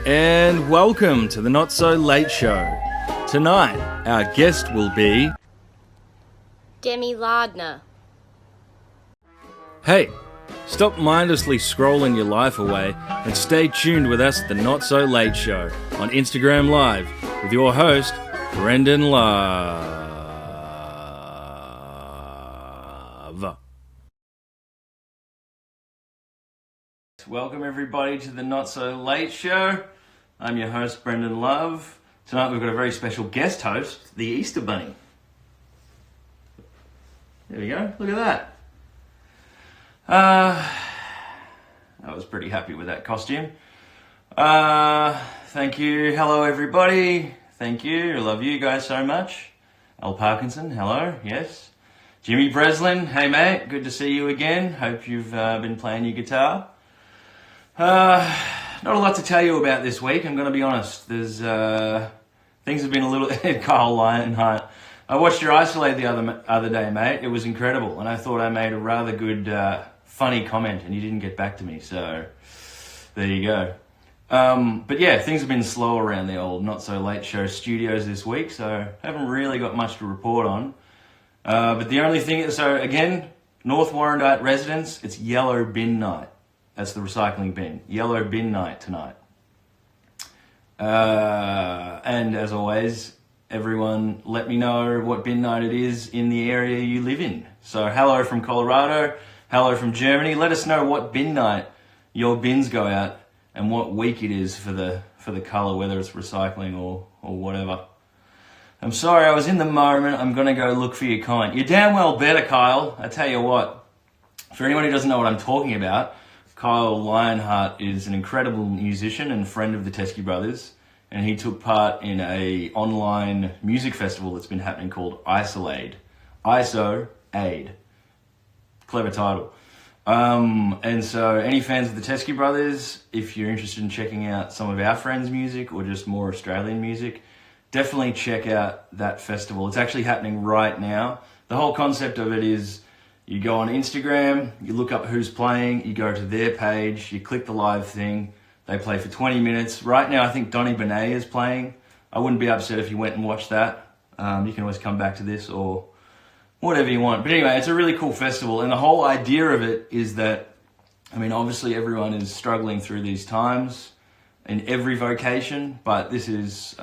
And welcome to the Not So Late Show. Tonight, our guest will be... Demi Lardner. Hey, stop mindlessly scrolling your life away and stay tuned with us at the Not So Late Show on Instagram Live with your host, Brendan Love. Welcome everybody to the Not So Late Show. I'm your host, Brendan Love. Tonight we've got a very special guest host, the Easter Bunny. There we go, look at that. I was pretty happy with that costume. Thank you, hello everybody. Thank you, I love you guys so much. Al Parkinson, hello, yes. Jimmy Breslin, hey mate, good to see you again. Hope you've been playing your guitar. Not a lot to tell you about this week, I'm going to be honest. There's things have been a little... Kyle Lionheart. I watched your Isolate the other day, mate. It was incredible, and I thought I made a rather good, funny comment, and you didn't get back to me, so there you go. But yeah, things have been slow around the old Not So Late Show studios this week, so I haven't really got much to report on. But the only thing... So again, North Warrandyte residents, it's yellow bin night. That's the recycling bin. Yellow bin night tonight. And as always, everyone let me know what bin night it is in the area you live in. So hello from Colorado, hello from Germany. Let us know what bin night your bins go out and what week it is for the colour, whether it's recycling or whatever. I'm sorry, I was in the moment. I'm going to go look for your comment. You're damn well better, Kyle. I tell you what, for anyone who doesn't know what I'm talking about, Kyle Lionheart is an incredible musician and friend of the Teskey Brothers, and he took part in a online music festival that's been happening called Isolate. ISO-AID. Clever title. And so any fans of the Teskey Brothers, if you're interested in checking out some of our friends' music or just more Australian music, definitely check out that festival. It's actually happening right now. The whole concept of it is you go on Instagram, you look up who's playing, you go to their page, you click the live thing, they play for 20 minutes. Right now I think Donny Benet is playing. I wouldn't be upset if you went and watched that. You can always come back to this or whatever you want. But anyway, it's a really cool festival, and the whole idea of it is that, I mean, obviously everyone is struggling through these times in every vocation, but this is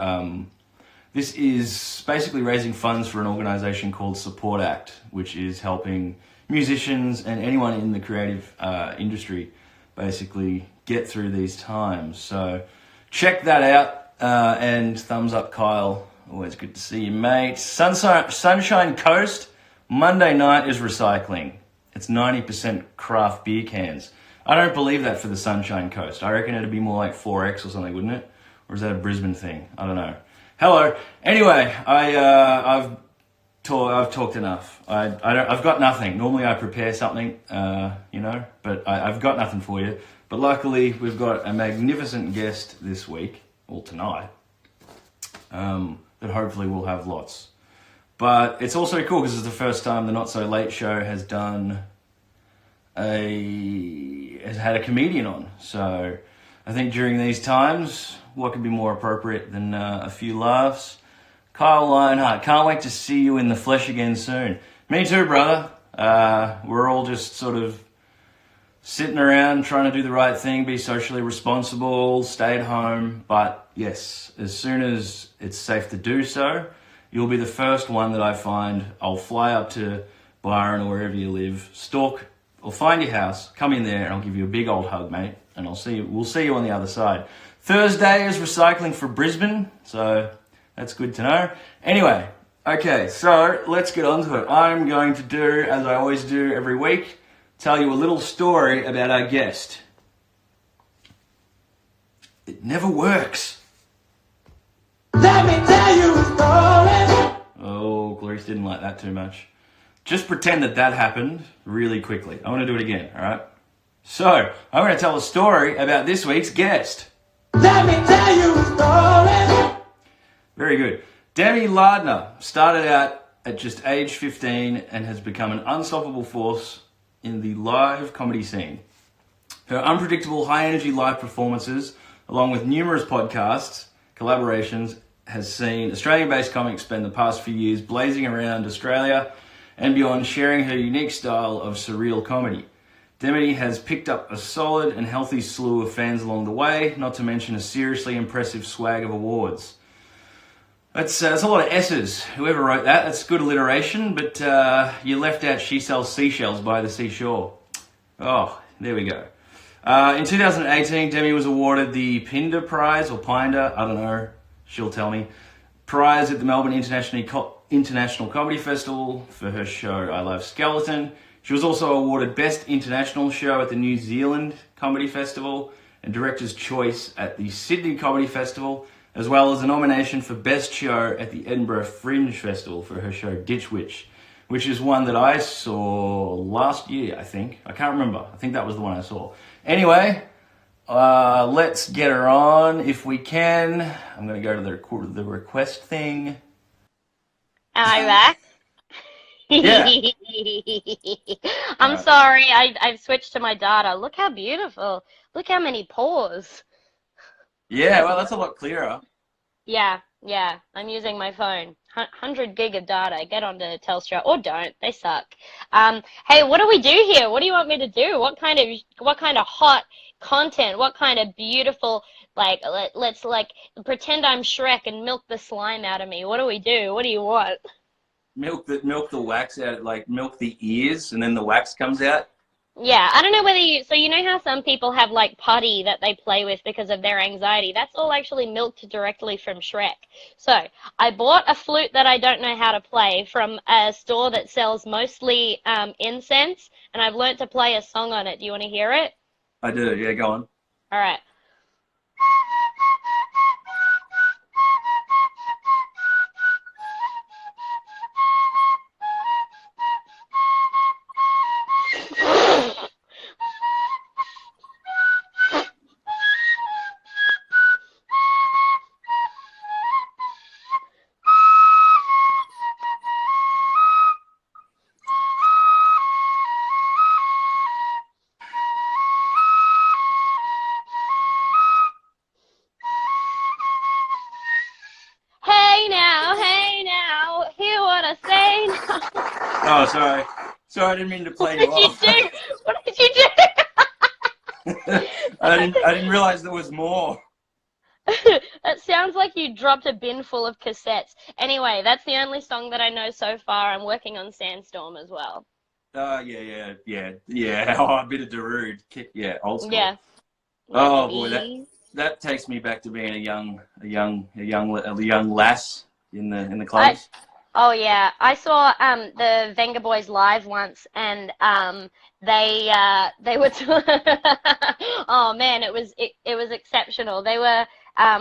basically raising funds for an organisation called Support Act, which is helping musicians and anyone in the creative industry basically get through these times. So check that out, and thumbs up, Kyle. Always good to see you, mate. Sunshine Coast, Monday night is recycling. It's 90% craft beer cans. I don't believe that for the Sunshine Coast. I reckon it'd be more like 4X or something, wouldn't it? Or is that a Brisbane thing? I don't know. Hello. Anyway, I've talked enough. I've got nothing. Normally I prepare something, but I've got nothing for you. But luckily we've got a magnificent guest this week, or tonight, that hopefully we'll have lots. But it's also cool because it's the first time the Not So Late Show has had a comedian on. So I think during these times, what could be more appropriate than a few laughs? Kyle Lionheart, can't wait to see you in the flesh again soon. Me too, brother. We're all just sort of sitting around trying to do the right thing, be socially responsible, stay at home. But yes, as soon as it's safe to do so, you'll be the first one that I find. I'll fly up to Byron or wherever you live, stalk, or find your house, come in there, and I'll give you a big old hug, mate. And we'll see you on the other side. Thursday is recycling for Brisbane, so that's good to know. Anyway, okay, so let's get on to it. I'm going to do, as I always do every week, tell you a little story about our guest. It never works. Let me tell you a story. Oh, Clarice didn't like that too much. Just pretend that happened really quickly. I want to do it again, all right? So, I'm going to tell a story about this week's guest. Let me tell you a story. Very good. Demi Lardner started out at just age 15 and has become an unstoppable force in the live comedy scene. Her unpredictable high-energy live performances along with numerous podcasts, collaborations, has seen Australian-based comics spend the past few years blazing around Australia and beyond, sharing her unique style of surreal comedy. Demi has picked up a solid and healthy slew of fans along the way, not to mention a seriously impressive swag of awards. That's a lot of S's. Whoever wrote that, that's good alliteration, but you left out She Sells Seashells by the Seashore. Oh, there we go. In 2018, Demi was awarded the Pinder Prize, or Pinder, I don't know, she'll tell me, prize at the Melbourne International Comedy Festival for her show I Love Skeleton. She was also awarded Best International Show at the New Zealand Comedy Festival and Director's Choice at the Sydney Comedy Festival, as well as a nomination for Best Show at the Edinburgh Fringe Festival for her show Ditch Witch, which is one that I saw last year, I think. I can't remember. I think that was the one I saw. Anyway, let's get her on if we can. I'm going to go to the request thing. Am I back? Yeah. I'm sorry, I've switched to my data. Look how beautiful. Look how many pores. Yeah, well, that's a lot clearer. Yeah, I'm using my phone. 100 gig of data. Get onto Telstra, or don't. They suck. Hey, what do we do here? What do you want me to do? What kind of hot content? What kind of beautiful, let's pretend I'm Shrek and milk the slime out of me. What do we do? What do you want? Milk the wax out, like milk the ears, and then the wax comes out. Yeah, I don't know whether so you know how some people have like putty that they play with because of their anxiety. That's all actually milked directly from Shrek. So I bought a flute that I don't know how to play from a store that sells mostly incense, and I've learnt to play a song on it. Do you want to hear it? I do, yeah, go on. All right. Hey now, hear what I say now. Oh, sorry. Sorry, I didn't mean to play you off. What did you do? I didn't realize there was more. That sounds like you dropped a bin full of cassettes. Anyway, that's the only song that I know so far. I'm working on Sandstorm as well. Yeah. Oh, a bit of Darude. Yeah, old school. Yeah. Oh boy, that takes me back to being a young lass in the clubs. Oh yeah, I saw the Venga boys live once, and they were oh man, it was exceptional. They were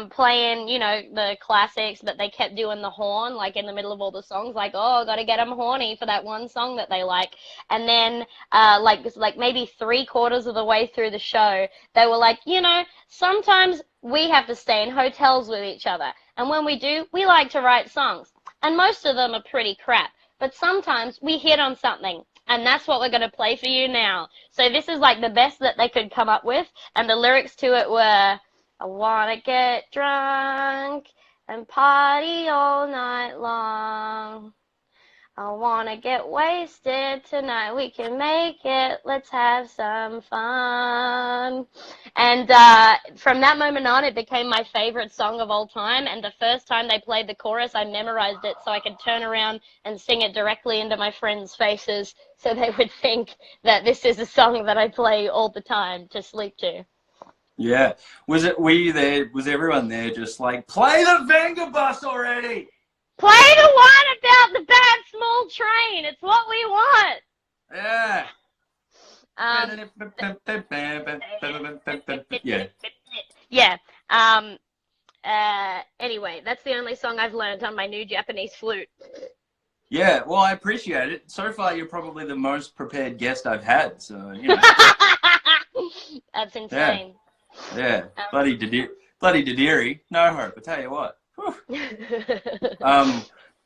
playing, you know, the classics, but they kept doing the horn like in the middle of all the songs, like, oh, gotta get them horny for that one song that they like. And then like maybe 3/4 of the way through the show, they were like, you know, sometimes we have to stay in hotels with each other, and when we do, we like to write songs, and most of them are pretty crap, but sometimes we hit on something, and that's what we're going to play for you now. So this is like the best that they could come up with, and the lyrics to it were, I want to get drunk and party all night long. I want to get wasted tonight. We can make it. Let's have some fun. And from that moment on, it became my favorite song of all time. And the first time they played the chorus, I memorized it so I could turn around and sing it directly into my friends' faces so they would think that this is a song that I play all the time to sleep to. Yeah. Were you there? Was everyone there just like, play the Venga bus already? Play the one about the bad small train. It's what we want. Yeah. Yeah. Anyway, that's the only song I've learned on my new Japanese flute. Yeah, well, I appreciate it. So far, you're probably the most prepared guest I've had, so, you know. That's insane. Yeah. Bloody Didiri. No hope, I tell you what.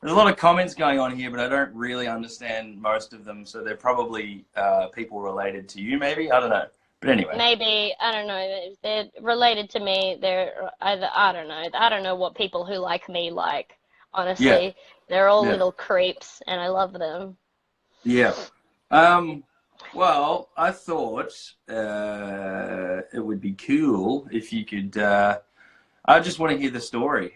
There's a lot of comments going on here, but I don't really understand most of them, so they're probably people related to you, maybe? I don't know. But anyway. Maybe, I don't know, they're related to me. They're either, I don't know. I don't know what people who like me like, Yeah. honestly. They're all Yeah. little creeps, and I love them. Yeah. Well, I thought it would be cool if you could. I just want to hear the story.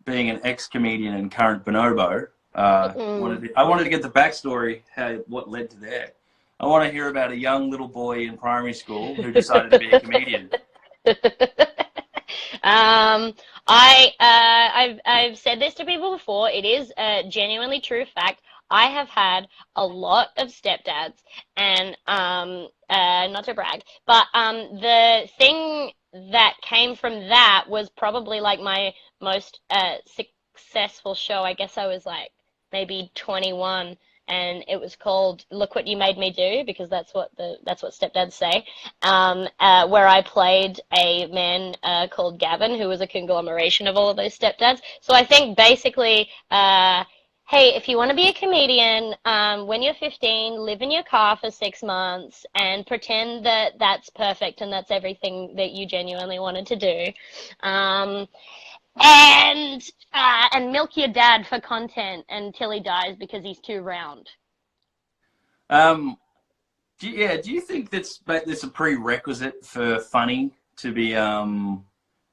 Being an ex-comedian and current bonobo, I wanted to get the backstory, what led to that. I want to hear about a young little boy in primary school who decided to be a comedian. I've said this to people before. It is a genuinely true fact. I have had a lot of stepdads, and not to brag, but the thing that came from that was probably like my most successful show. I guess I was like maybe 21, and it was called "Look What You Made Me Do," because that's what stepdads say. Where I played a man called Gavin, who was a conglomeration of all of those stepdads. So I think basically, hey, if you want to be a comedian, when you're 15, live in your car for 6 months and pretend that that's perfect and that's everything that you genuinely wanted to do. And milk your dad for content until he dies because he's too round. Do you think that's a prerequisite for funny to be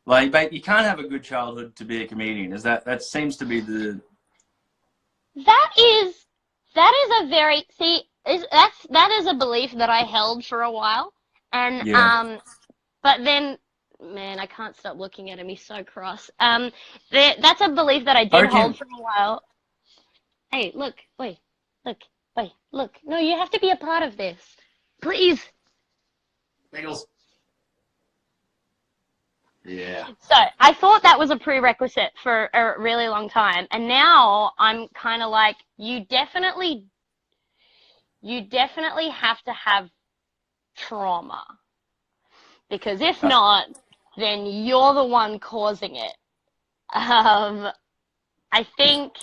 like you can't have a good childhood to be a comedian? That seems to be the That is a very that is a belief that I held for a while, and yeah. but then, man, I can't stop looking at him. He's so cross. That's a belief that I did hold for a while. Hey, look, wait, look. No, you have to be a part of this, please. Bagels. Yeah. So I thought that was a prerequisite for a really long time, and now I'm kind of like, you definitely have to have trauma, because if not, then you're the one causing it. I think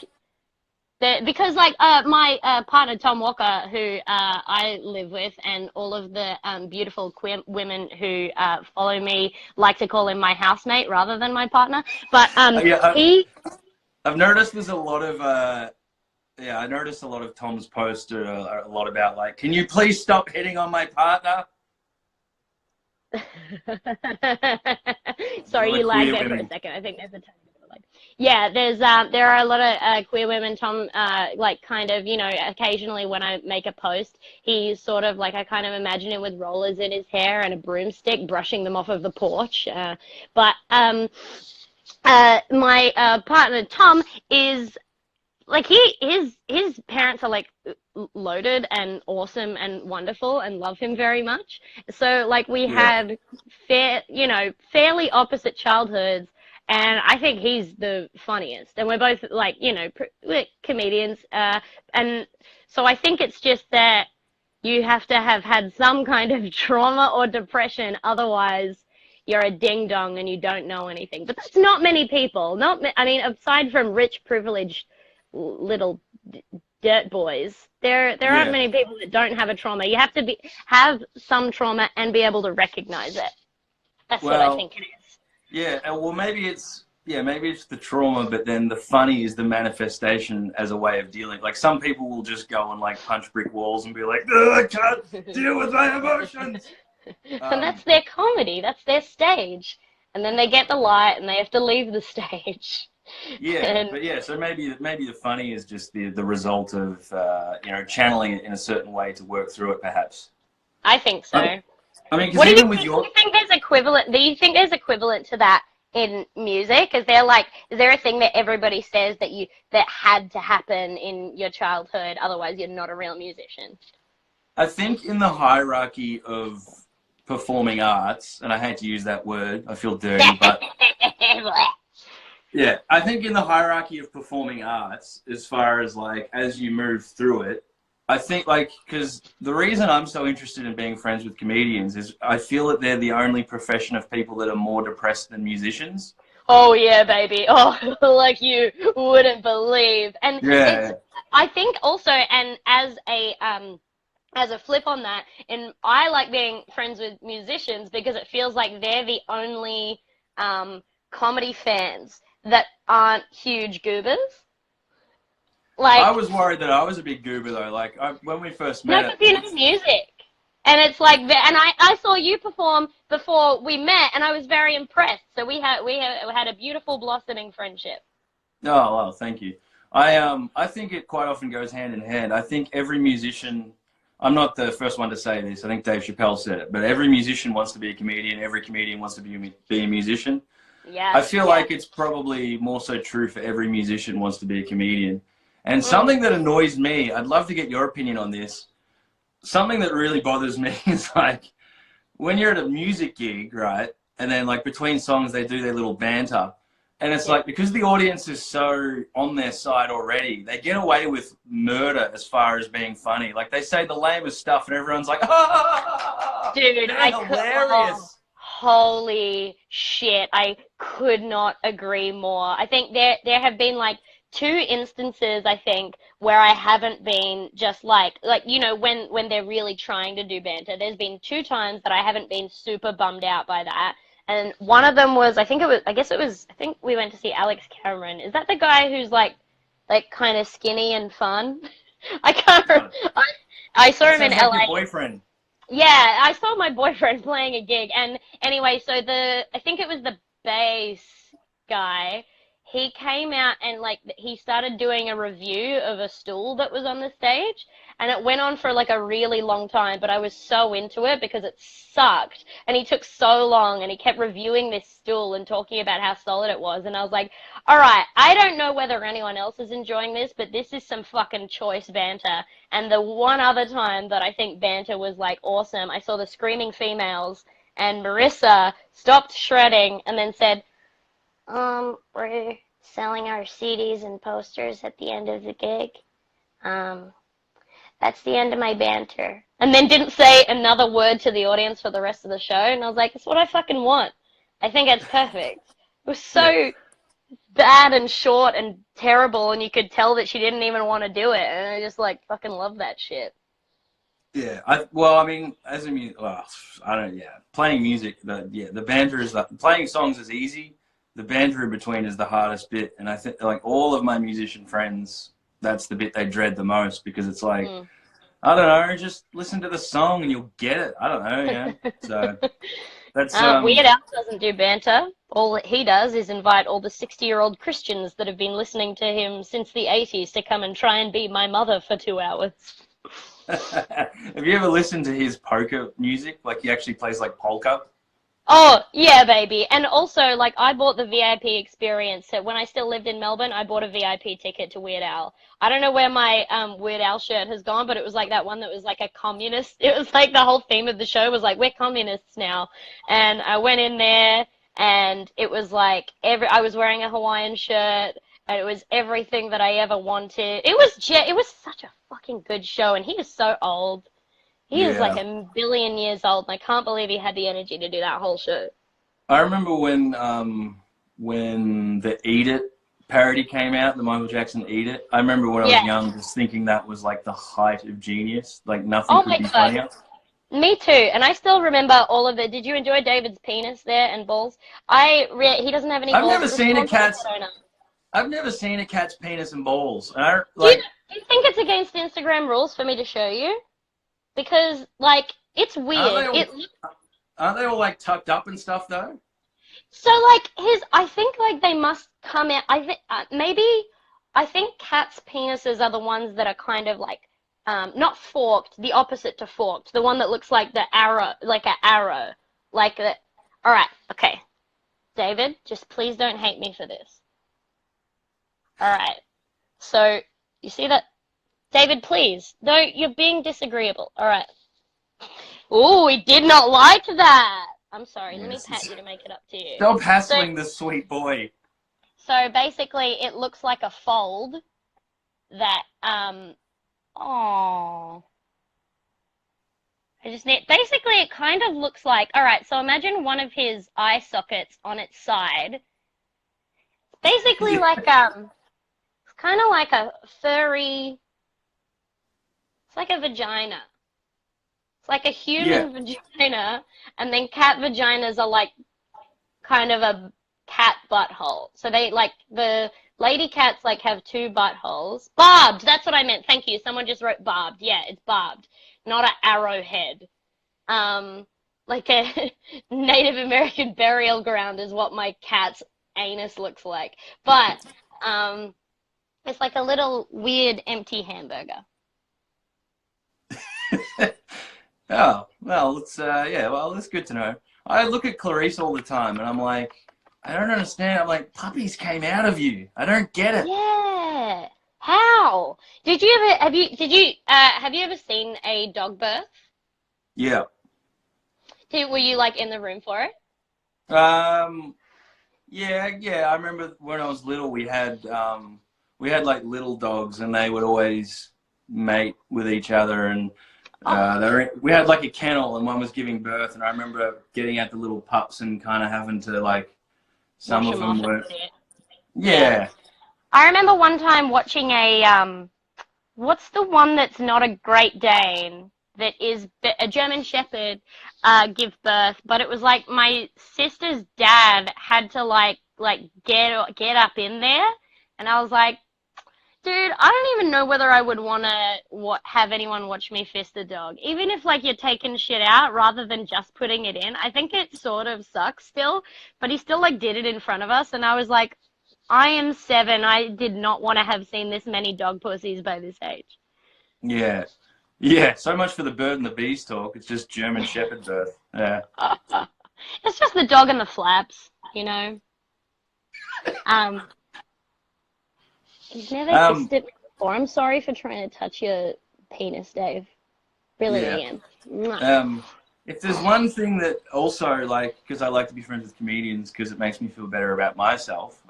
that because like my partner Tom Walker, who I live with, and all of the beautiful queer women who follow me like to call him my housemate rather than my partner. But I've noticed there's a lot of I noticed a lot of Tom's posts are a lot about like, can you please stop hitting on my partner? Sorry, you lagged there for a second. I think there's a tiny bit of lag. Yeah, there are a lot of queer women. Tom, like, kind of, occasionally when I make a post, he's sort of like, I kind of imagine him with rollers in his hair and a broomstick brushing them off of the porch. But my partner Tom is like, his parents are like loaded and awesome and wonderful and love him very much. So like we had fairly opposite childhoods, and I think he's the funniest. And we're both like, we're comedians, and so I think it's just that you have to have had some kind of trauma or depression, otherwise you're a ding dong and you don't know anything. But that's not many people. I mean, aside from rich, privileged little dirt boys, there aren't many people that don't have a trauma. You have to have some trauma and be able to recognize it. That's what I think it is. Yeah, well, maybe it's the trauma, but then the funny is the manifestation as a way of dealing. Like, some people will just go and like punch brick walls and be like, I can't deal with my emotions. And that's their comedy. That's their stage. And then they get the light and they have to leave the stage. Yeah, so maybe the funny is just the result of channeling it in a certain way to work through it, perhaps. I think so. I mean, because even with your, do you think there's equivalent? Do you think there's equivalent to that in music? Is there a thing that everybody says that had to happen in your childhood, otherwise you're not a real musician? I think in the hierarchy of performing arts, and I hate to use that word, I feel dirty, but yeah, I think in the hierarchy of performing arts, as far as like, as you move through it, I think like, because the reason I'm so interested in being friends with comedians is I feel that they're the only profession of people that are more depressed than musicians. Oh yeah, baby. Oh, like you wouldn't believe. And I think also, and as a as a flip on that, and I like being friends with musicians because it feels like they're the only comedy fans that aren't huge goobers. I Like, was worried that I was a big goober though. Like when we first no, met, because you know music. And it's like, and I saw you perform before we met, and I was very impressed. So we had a beautiful blossoming friendship. oh well, thank you. I think it quite often goes hand in hand. I think every musician. I'm not the first one to say this. I think Dave Chappelle said it, but every musician wants to be a comedian. Every comedian wants to be a musician. Yeah, I feel yeah. like it's probably more so true for every musician wants to be a comedian. And Mm, something that annoys me, I'd love to get your opinion on this. Something that really bothers me is like when you're at a music gig, right? And then like between songs they do their little banter. And it's yeah. like because the audience is so on their side already, they get away with murder as far as being funny. Like they say the lamest stuff and everyone's like, ah, Dude, they're hilarious. holy shit. I could not agree more. I think there have been like two instances, I think, where I haven't been just like you know when they're really trying to do banter. There's been two times that I haven't been super bummed out by that. And one of them was I think we went to see Alex Cameron. Is that the guy who's like kind of skinny and fun? I can't remember. I saw That him in sounds like your LA. boyfriend. Yeah, I saw my boyfriend playing a gig, and anyway, so I think it was the bass guy. He came out and like he started doing a review of a stool that was on the stage, and it went on for like a really long time, but I was so into it because it sucked, and he took so long, and he kept reviewing this stool and talking about how solid it was, and I was like, all right, I don't know whether anyone else is enjoying this, but this is some fucking choice banter. And the one other time that I think banter was like awesome, I saw the Screaming Females and Marissa stopped shredding and then said, we're selling our CDs and posters at the end of the gig. Um, that's the end of my banter. And then didn't say another word to the audience for the rest of the show. And I was like, that's what I fucking want. I think it's perfect. It was Yeah. so bad and short and terrible, and you could tell that she didn't even want to do it. And I just like fucking love that shit. Yeah, I mean, as a well, I don't. Yeah, playing music, the banter is playing songs is easy. The banter in between is the hardest bit, and I think like all of my musician friends, that's the bit they dread the most because it's like Mm. I don't know, just listen to the song and you'll get it. I don't know, yeah. So that's Weird Al doesn't do banter. All that he does is invite all the 60-year-old Christians that have been listening to him since the 80s to come and try and be my mother for 2 hours. Have you ever listened to his poker music? Like he actually plays like polka. Oh, yeah, baby. And also, like, I bought the VIP experience. So when I still lived in Melbourne, I bought a VIP ticket to Weird Al. I don't know where my Weird Al shirt has gone, but it was like that one that was like a communist. It was like the whole theme of the show was like, we're communists now. And I went in there and it was like I was wearing a Hawaiian shirt and it was everything that I ever wanted. It was such a fucking good show, and he is so old. He is like Yeah. a billion years old, and I can't believe he had the energy to do that whole show. I remember when the Eat It parody came out, the Michael Jackson Eat It. I remember when I was Yeah. young just thinking that was like the height of genius. Like nothing Oh could my be God. funnier. Me too. And I still remember all of it. Did you enjoy David's penis there and balls? He doesn't have any I've balls never to seen a respond to the cat's pet owner. I've never seen a cat's penis and balls. And I Do you, like do you think it's against Instagram rules for me to show you? Because, like, it's aren't they weird. all aren't they all like tucked up and stuff though? So, like, I think, like, they must come out. I think cats' penises are the ones that are kind of like, not forked, the opposite to forked, the one that looks like the arrow, like an arrow, like that. All right, okay, David, just please don't hate me for this. All right, so you see that, David? Please, no, you're being disagreeable. All right. Oh, he did not like that. I'm sorry. Let me pat Yes. you to make it up to you. Stop So, hassling this sweet boy. so basically, it looks like a fold that oh, basically it kind of looks like, all right, so imagine one of his eye sockets on its side. Basically Yeah. like it's kind of like a furry, it's like a vagina. It's like a Yeah. human vagina, and then cat vaginas are like kind of a cat butthole. So they like the lady cats like have two buttholes. Barbed, that's what I meant. Thank you. Someone just wrote barbed. Yeah, it's barbed, not an arrowhead. Um, like a Native American burial ground is what my cat's anus looks like. But it's like a little weird empty hamburger. Oh, well, it's yeah, well, that's good to know. I look at Clarice all the time and I'm like, I don't understand. I'm like, puppies came out of you. I don't get it. Yeah. How? Did you ever have you ever seen a dog birth? Yeah. Were you like in the room for it? Um, yeah. I remember when I was little, we had like little dogs, and they would always mate with each other, and Oh, we had like a kennel, and one was giving birth, and I remember getting out the little pups and kind of having to like, some wash of them them off and were, shit. Yeah. yeah. I remember one time watching a what's the one that's not a Great Dane that is a German Shepherd give birth, but it was like my sister's dad had to like get up in there, and I was like, dude, I don't even know whether I would want to have anyone watch me fist a dog, even if like you're taking shit out rather than just putting it in. I think it sort of sucks still, but he still like did it in front of us, and I was like, I am 7. I did not want to have seen this many dog pussies by this age. Yeah. Yeah. So much for the bird and the bees talk. It's just German Shepherd birth. Yeah. It's just the dog and the flaps, you know. Um, he's never Um, kissed it before. I'm sorry for trying to touch your penis, Dave. Really yeah. am. Mwah. If there's one thing that also, like, because I like to be friends with comedians because it makes me feel better about myself.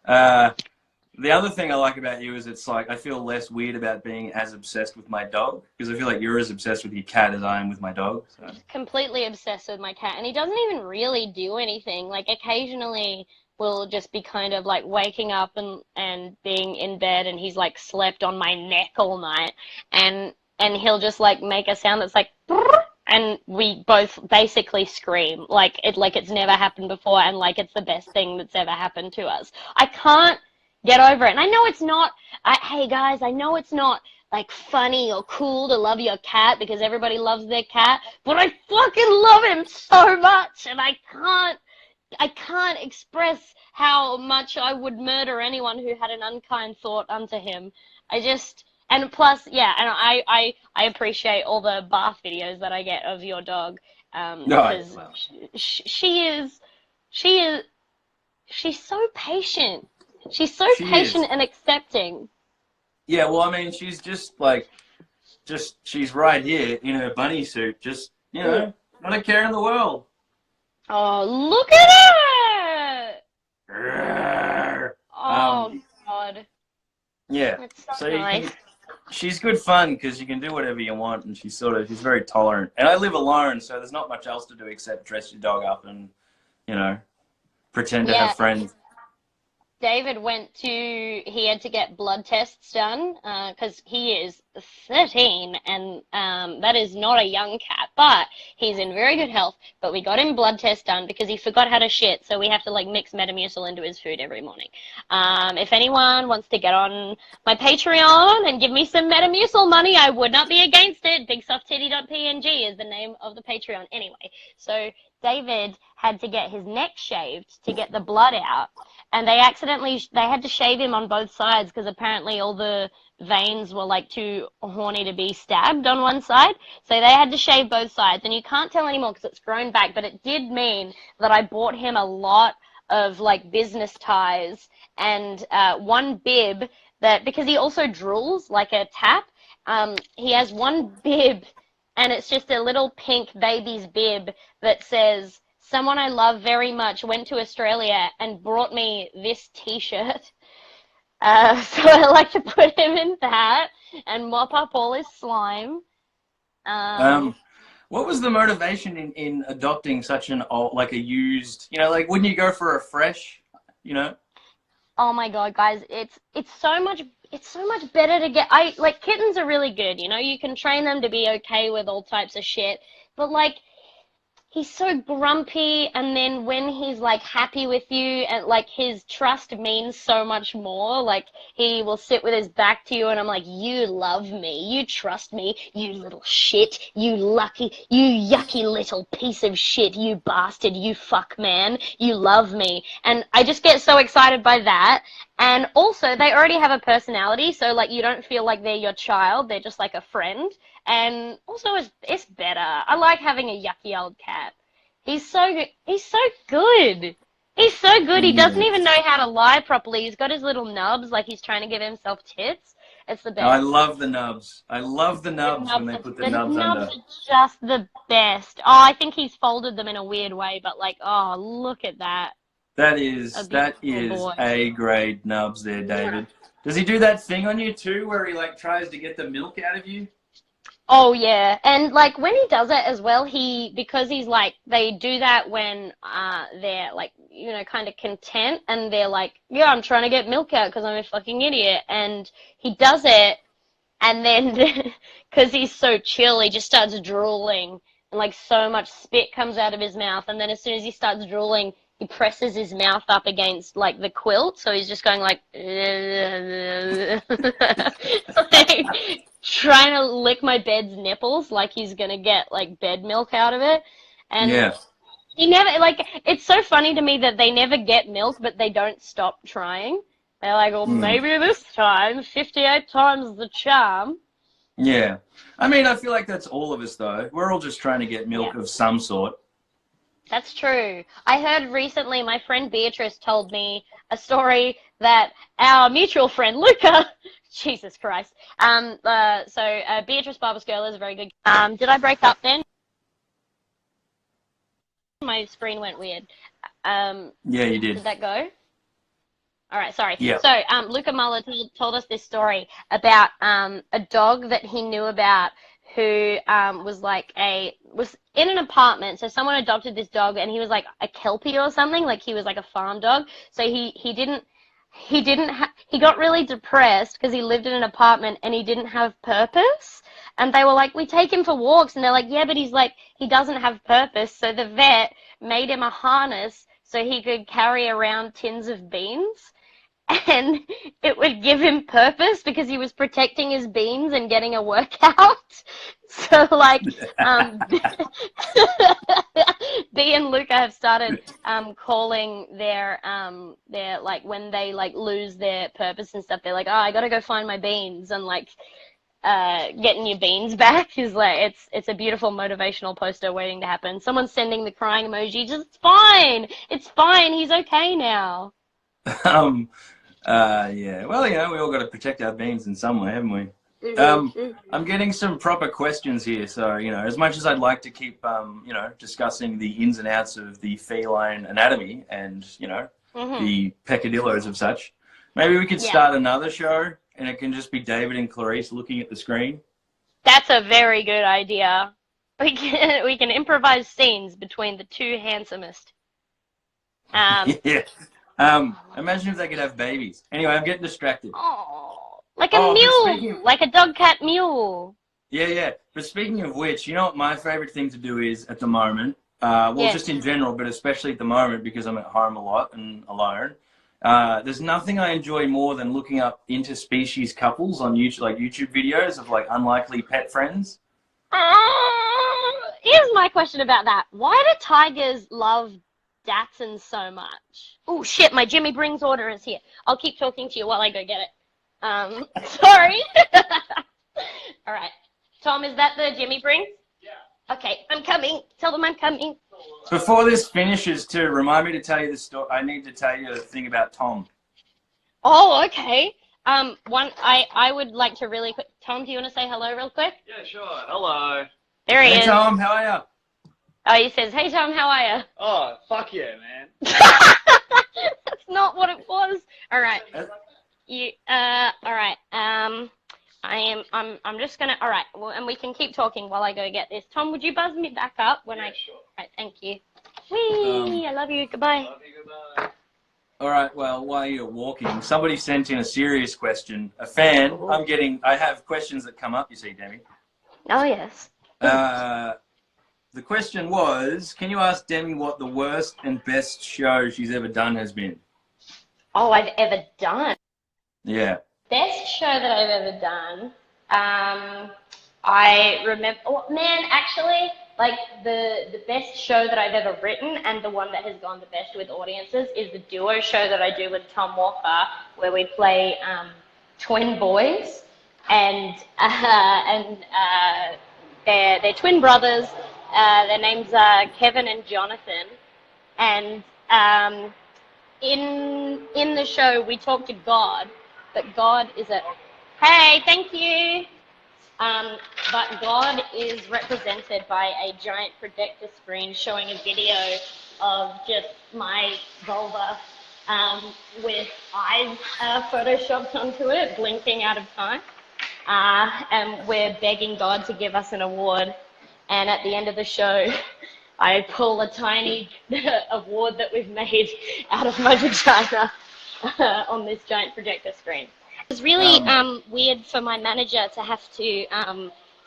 Uh, the other thing I like about you is it's like I feel less weird about being as obsessed with my dog because I feel like you're as obsessed with your cat as I am with my dog. So. Completely obsessed with my cat, and he doesn't even really do anything. Like occasionally we'll just be kind of like waking up and being in bed, and he's like slept on my neck all night, and he'll just like make a sound that's like "Brrr," and we both basically scream like it's never happened before, and like it's the best thing that's ever happened to us. I can't get over it. And I know it's not, hey guys, I know it's not like funny or cool to love your cat because everybody loves their cat, but I fucking love him so much, and I can't express how much I would murder anyone who had an unkind thought unto him. I just, and plus, yeah, and I appreciate all the bath videos that I get of your dog, No, because well, she is, she's so patient. She's so she patient is. and accepting. Yeah, well, I mean, she's just like, she's right here in her bunny suit, just, Mm. not a care in the world. Oh, look at her! Grrr. Oh, God. Yeah. That's so So you nice. can, she's good fun because you can do whatever you want, and she's very tolerant. And I live alone, so there's not much else to do except dress your dog up and, you know, pretend to have Yeah, friends. David he had to get blood tests done because he is 13, and that is not a young cat, but he's in very good health. But we got him blood tests done because he forgot how to shit, so we have to like mix Metamucil into his food every morning. If anyone wants to get on my Patreon and give me some Metamucil money, I would not be against it. BigSoftTitty.png is the name of the Patreon. Anyway, so David had to get his neck shaved to get the blood out, and they had to shave him on both sides because apparently all the veins were like too horny to be stabbed on one side, so they had to shave both sides, and you can't tell anymore because it's grown back, but it did mean that I bought him a lot of like business ties and one bib that, because he also drools like a tap, he has one bib, and it's just a little pink baby's bib that says, "Someone I love very much went to Australia and brought me this t-shirt." So I like to put him in that and mop up all his slime. Um, Um, what was the motivation in adopting such an old, like a used, like, wouldn't you go for a fresh, you know? Oh my God, guys, it's so much better to get. Like kittens are really good, you know. You can train them to be okay with all types of shit, but like he's so grumpy, and then when he's like happy with you, and like his trust means so much more. Like he will sit with his back to you, and I'm like, you love me, you trust me, you little shit, you yucky little piece of shit, you bastard, you fuck man, you love me. And I just get so excited by that. And also, they already have a personality, so like you don't feel like they're your child, they're just like a friend. And also, it's better. I like having a yucky old cat. He's so good. He's so good. He's so good. He doesn't Yeah. even know how to lie properly. He's got his little nubs, like he's trying to give himself tits. It's the I best. love the nubs. I love the nubs when they put the The nubs nubs under. are just the best. Oh, I think he's folded them in a weird way, but like, oh, look at that. That A beautiful is boy. A grade nubs there, David. Does he do that thing on you too, where he like tries to get the milk out of you? Oh yeah, and like when he does it as well, because he's like they do that when they're like kind of content, and they're like, yeah, I'm trying to get milk out because I'm a fucking idiot, and he does it, and then because he's so chill, he just starts drooling, and like so much spit comes out of his mouth, and then as soon as he starts drooling, he presses his mouth up against like the quilt, so he's just going like, like trying to lick my bed's nipples like he's gonna get like bed milk out of it. And Yeah. he never like it's so funny to me that they never get milk, but they don't stop trying. They're like, well, Hmm. maybe this time, 58 times the charm. Yeah. I mean, I feel like that's all of us though. We're all just trying to get Yeah. milk of some sort. That's true. I heard recently my friend Beatrice told me a story that our mutual friend Luca, Jesus Christ, Beatrice Barber's Girl is a very good. Did I break up then? My screen went weird. Yeah, you did. Did that go? All right, sorry. Yeah. So, Luca Muller told us this story about a dog that he knew about who was in an apartment. So someone adopted this dog, and he was like a Kelpie or something. Like he was like a farm dog. So he got really depressed because he lived in an apartment and he didn't have purpose. And they were like, we take him for walks, and they're like, yeah, but he doesn't have purpose. So the vet made him a harness so he could carry around tins of beans, and it would give him purpose because he was protecting his beans and getting a workout. So like, B and Luca have started calling their like when they like lose their purpose and stuff, they're like, oh, I gotta go find my beans, and like getting your beans back is like it's a beautiful motivational poster waiting to happen. Someone's sending the crying emoji. Just it's fine. He's okay now. um. Yeah. Well, we all got to protect our beans in some way, haven't we? I'm getting some proper questions here. So, as much as I'd like to keep, discussing the ins and outs of the feline anatomy and, the peccadillos of such, maybe we could start another show and it can just be David and Clarice looking at the screen. That's a very good idea. We can improvise scenes between the two handsomest. Yeah. Imagine if they could have babies. Anyway, I'm getting distracted. Oh, like a mule, like a dog-cat mule. Yeah. But speaking of which, you know what my favorite thing to do is at the moment? Just in general, but especially at the moment because I'm at home a lot and alone. There's nothing I enjoy more than looking up interspecies couples on YouTube, like YouTube videos of like unlikely pet friends. Here's my question about that. Why do tigers love Datsun so much? Oh shit, my Jimmy Brings order is here. I'll keep talking to you while I go get it. Sorry. All right. Tom, is that the Jimmy Brings? Yeah. Okay, I'm coming. Tell them I'm coming. Before this finishes, too, remind me to tell you the story. I need to tell you a thing about Tom. Oh, okay. I would like to really quick. Tom, do you want to say hello real quick? Yeah, sure. Hello. There he is. Hey, Tom, how are you? Oh, he says, hey, Tom, how are you? Oh, fuck yeah, man. That's not what it was. All right. All right. I'm just gonna, all right. Well, and we can keep talking while I go get this. Tom, would you buzz me back up when Sure. All right, thank you. Whee, I love you. Goodbye. Love you, goodbye. All right, well, while you're walking, somebody sent in a serious question. A fan, I have questions that come up, you see, Demi. Oh, yes. The question was, can you ask Demi what the worst and best show she's ever done has been? Oh, I've ever done. Yeah. Best show that I've ever done. I remember, oh, man, actually, like the best show that I've ever written and the one that has gone the best with audiences is the Dewar Show that I do with Tom Walker, where we play twin boys, and they're twin brothers. Their names are Kevin and Jonathan, and in the show we talk to God, but God is hey, thank you. But God is represented by a giant projector screen showing a video of just my vulva with eyes photoshopped onto it, blinking out of time. And we're begging God to give us an award. And at the end of the show, I pull a tiny award that we've made out of my vagina on this giant projector screen. It was really weird for my manager to have to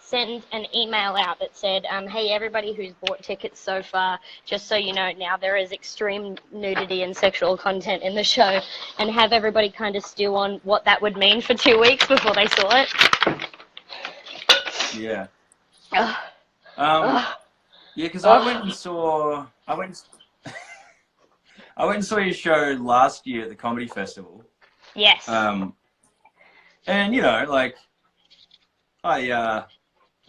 send an email out that said, hey, everybody who's bought tickets so far, just so you know, now there is extreme nudity and sexual content in the show, and have everybody kind of stew on what that would mean for 2 weeks before they saw it. Yeah. Yeah, because I went and saw your show last year at the comedy festival. Yes. And you know, like, I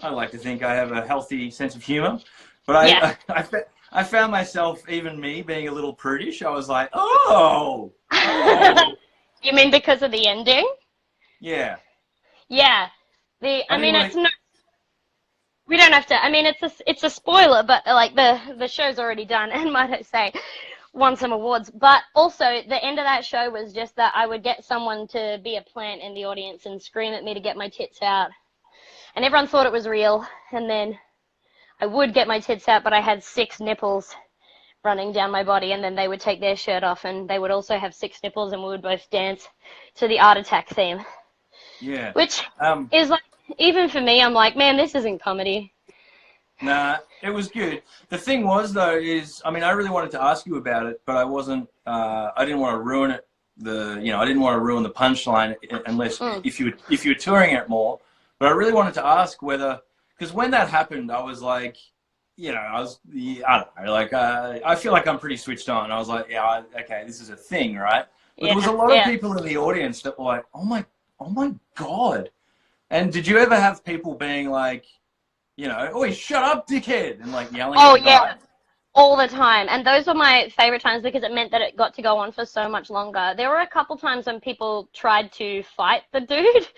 like to think I have a healthy sense of humor, but I found myself, even me, being a little prudish. I was like, oh. You mean because of the ending? Yeah. Yeah. I mean, it's not. We don't have to. I mean, it's a spoiler, but like the show's already done, and might I say, won some awards. But also, the end of that show was just that I would get someone to be a plant in the audience and scream at me to get my tits out, and everyone thought it was real. And then I would get my tits out, but I had 6 nipples running down my body, and then they would take their shirt off, and they would also have 6 nipples, and we would both dance to the Art Attack theme. Yeah. Which is like, even for me, I'm like, man, this isn't comedy. Nah, it was good. The thing was, though, is, I mean, I really wanted to ask you about it, but I wasn't, I didn't want to ruin it. I didn't want to ruin the punchline unless if you were touring it more. But I really wanted to ask whether, because when that happened, I was like, I don't know, like, I feel like I'm pretty switched on. I was like, yeah, okay, this is a thing, right? But there was a lot of people in the audience that were like, oh my God. And did you ever have people being like, oi, shut up, dickhead, and like yelling at the guy? All the time. And those were my favorite times because it meant that it got to go on for so much longer. There were a couple times when people tried to fight the dude,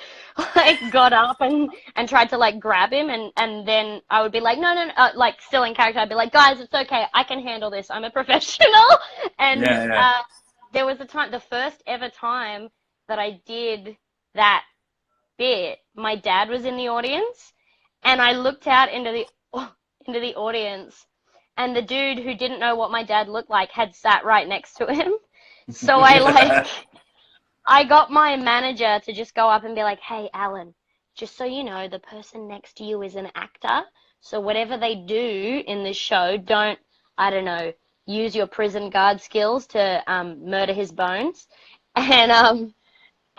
like got up and tried to like grab him, and then I would be like, no, like still in character, I'd be like, guys, it's okay, I can handle this, I'm a professional. And there was the first ever time that I did that bit, my dad was in the audience, and I looked out into the audience, and the dude who didn't know what my dad looked like had sat right next to him. So I got my manager to just go up and be like, hey, Alan, just so you know, the person next to you is an actor, so whatever they do in this show, don't, I don't know, use your prison guard skills to murder his bones.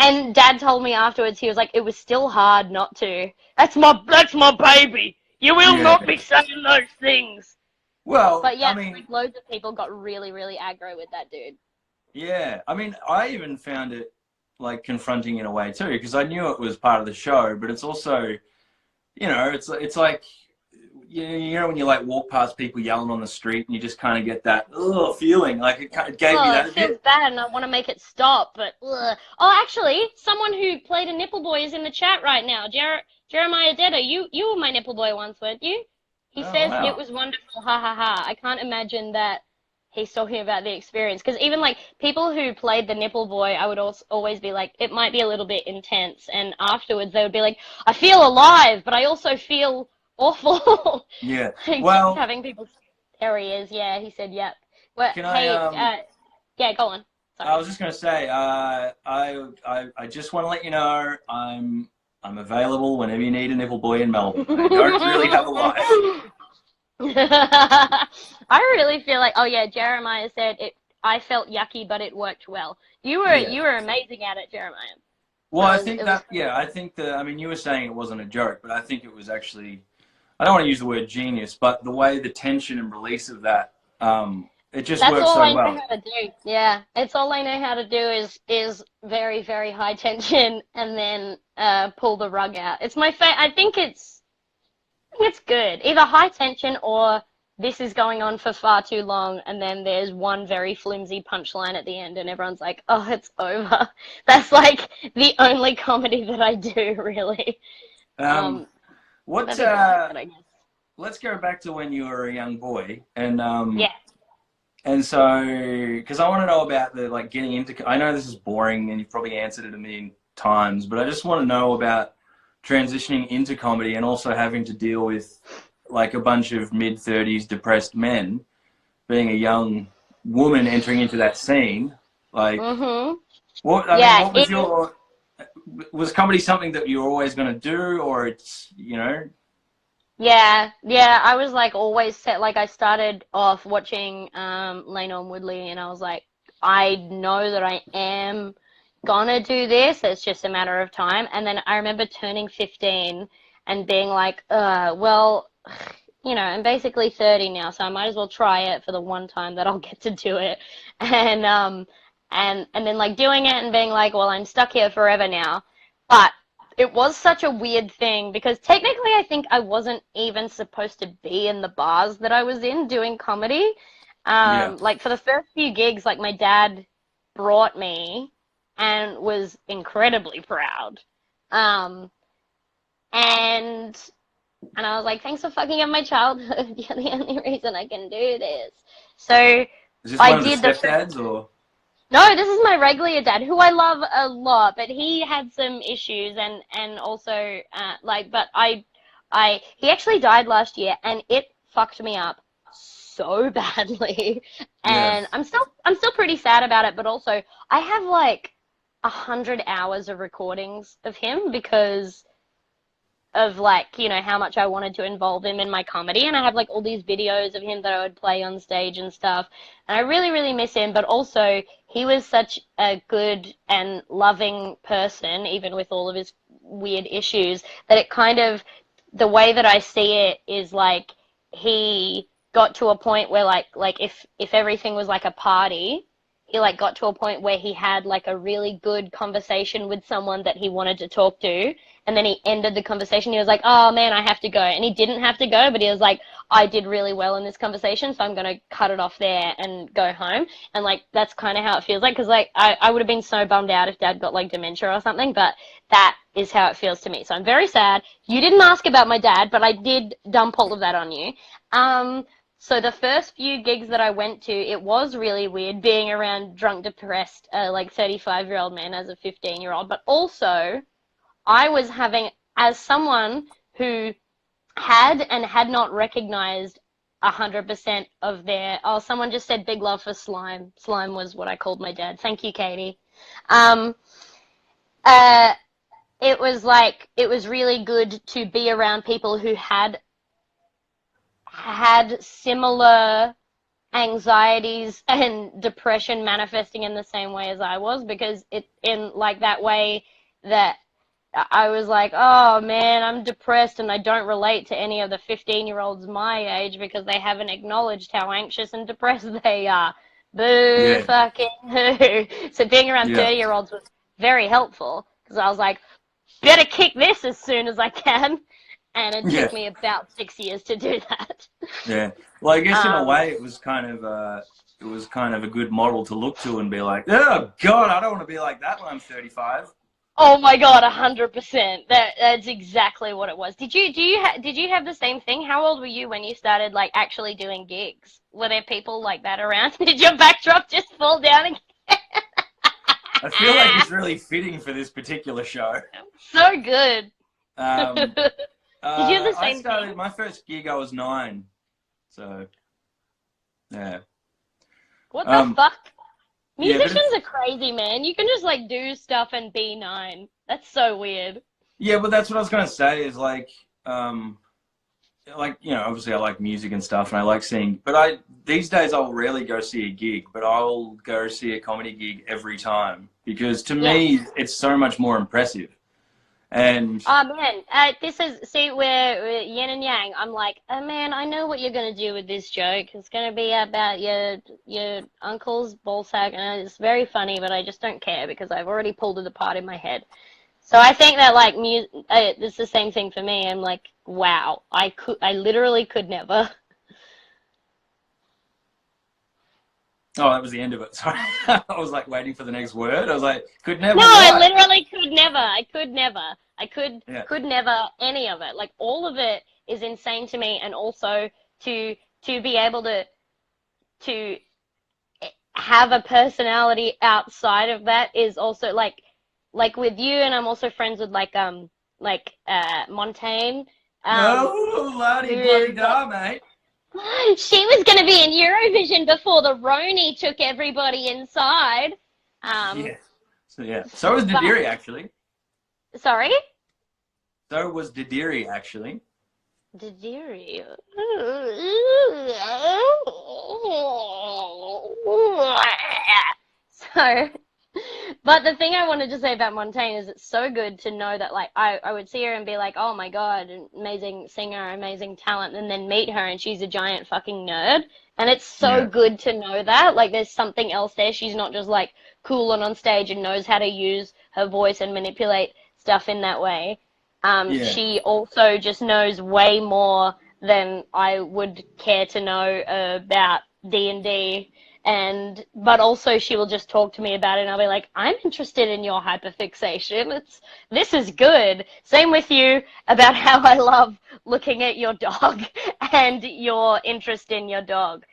And Dad told me afterwards, he was like, it was still hard not to. That's my baby. You will not be saying those things. Well, but yeah, I mean, like, loads of people got really, really aggro with that dude. Yeah, I mean, I even found it like confronting in a way too, because I knew it was part of the show, but it's also, it's like, when you like walk past people yelling on the street and you just kind of get that feeling, like it gave me that. It feels bad, and I want to make it stop, but oh, actually, someone who played a nipple boy is in the chat right now. Jeremiah Dedder, you were my nipple boy once, weren't you? He says it was wonderful, ha ha ha. I can't imagine that he's talking about the experience, because even like people who played the nipple boy, I would always be like, it might be a little bit intense, and afterwards they would be like, I feel alive, but I also feel awful. Yeah. Well, having people. There he is. Yeah, he said, yep. Well, can hey, I, yeah, go on. I was just going to say, I just want to let you know I'm available whenever you need a nipple boy in Melbourne. I don't really have a life. I really feel like, oh yeah, Jeremiah said it. I felt yucky, but it worked well. You were amazing at it, Jeremiah. Well, I think I mean, you were saying it wasn't a joke, but I think it was actually, I don't want to use the word genius, but the way the tension and release of that, it just works so well. That's all I know how to do. Yeah, it's all I know how to do is very, very high tension and then pull the rug out. It's my I think it's good. Either high tension or this is going on for far too long, and then there's one very flimsy punchline at the end, and everyone's like, oh, it's over. That's like the only comedy that I do, really. Let's go back to when you were a young boy, and and so, because I want to know about the, like, getting into, I know this is boring and you've probably answered it a million times, but I just want to know about transitioning into comedy and also having to deal with, like, a bunch of mid-30s depressed men, being a young woman entering into that scene. Like, what was your, was comedy something that you were always going to do, or it's, you know? Yeah, I was like always set, like I started off watching Lane on Woodley, and I was like, I know that I am gonna do this, it's just a matter of time. And then I remember turning 15 and being like, well, you know, I'm basically 30 now, so I might as well try it for the one time that I'll get to do it. And then like doing it and being like, well, I'm stuck here forever now. But it was such a weird thing because technically I think I wasn't even supposed to be in the bars that I was in doing comedy. Like for the first few gigs, like my dad brought me and was incredibly proud. And I was like, thanks for fucking up my childhood. You're the only reason I can do this. So is this one of the stepdads or? No, this is my regular dad, who I love a lot, but he had some issues and also but he actually died last year and it fucked me up so badly. And I'm still pretty sad about it, but also I have like 100 hours of recordings of him because of, like, you know, how much I wanted to involve him in my comedy, and I have like all these videos of him that I would play on stage and stuff, and I really, really miss him. But also he was such a good and loving person, even with all of his weird issues, that it kind of, the way that I see it is like he got to a point where like if everything was like a party, he like got to a point where he had like a really good conversation with someone that he wanted to talk to, and then he ended the conversation. He was like, oh man, I have to go. And he didn't have to go, but he was like, I did really well in this conversation, so I'm going to cut it off there and go home. And like, that's kind of how it feels like, because like, I would have been so bummed out if Dad got like dementia or something, but that is how it feels to me. So I'm very sad. You didn't ask about my dad, but I did dump all of that on you. So the first few gigs that I went to, it was really weird being around drunk, depressed, like 35-year-old men as a 15-year-old. But also, I was having, as someone who had and had not recognized 100% of their, oh, someone just said big love for slime. Slime was what I called my dad. Thank you, Katie. It was like, it was really good to be around people who had similar anxieties and depression manifesting in the same way as I was, because it, in like that way that I was like, oh man, I'm depressed and I don't relate to any of the 15-year-olds my age because they haven't acknowledged how anxious and depressed they are. Boo, fucking who. So being around 30-year-olds was very helpful, because I was like, better kick this as soon as I can. And it took me about 6 years to do that. Yeah. Well, I guess in a way it was kind of a good model to look to and be like, oh God, I don't want to be like that when I'm 35. Oh my God, 100%. That's exactly what it was. Did you have the same thing? How old were you when you started like actually doing gigs? Were there people like that around? Did your backdrop just fall down again? I feel like it's really fitting for this particular show. So good. Did you have the same thing? My first gig, I was 9. So, yeah. What the fuck? Yeah, but Musicians are crazy, man. You can just like do stuff and be nine. That's so weird. yeah, but that's what I was gonna say is like, you know, obviously I like music and stuff and I like seeing, but these days I'll rarely go see a gig, but I'll go see a comedy gig every time because to me it's so much more impressive. And Oh man, we're yin and yang. I'm like, oh man, I know what you're gonna do with this joke. It's gonna be about your uncle's ball sack, and it's very funny, but I just don't care because I've already pulled it apart in my head. So I think that like it's the same thing for me. I'm like, wow, I literally could never. oh, that was the end of it. Sorry. I was like waiting for the next word. I was like, could never. No, what? I literally could never. I could never. Yeah. Could never any of it. Like all of it is insane to me, and also to be able to have a personality outside of that is also like with you, and I'm also friends with Montaigne. Oh, bloody da, mate. She was going to be in Eurovision before the Roni took everybody inside. Yeah. So was Didiri, actually. Sorry? So was Didiri, actually. Didiri. So, but the thing I wanted to say about Montaigne is it's so good to know that, like, I would see her and be like, oh my God, amazing singer, amazing talent, and then meet her and she's a giant fucking nerd. And it's so good to know that, like, there's something else there. She's not just, like, cool and on stage and knows how to use her voice and manipulate stuff in that way. She also just knows way more than I would care to know about D&D. But also she will just talk to me about it and I'll be like, I'm interested in your hyperfixation. This is good. Same with you about how I love looking at your dog and your interest in your dog.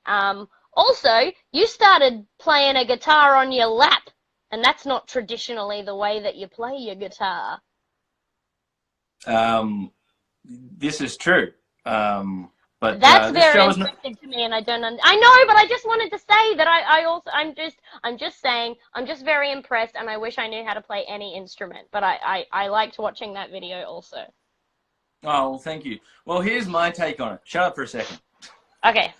Also, you started playing a guitar on your lap, and that's not traditionally the way that you play your guitar. This is true. But that's this very show is interesting to me, and I don't. I know, but I just wanted to say that I'm just saying I'm just very impressed, and I wish I knew how to play any instrument. But I liked watching that video also. Oh, well, thank you. Well, here's my take on it. Shut up for a second. Okay.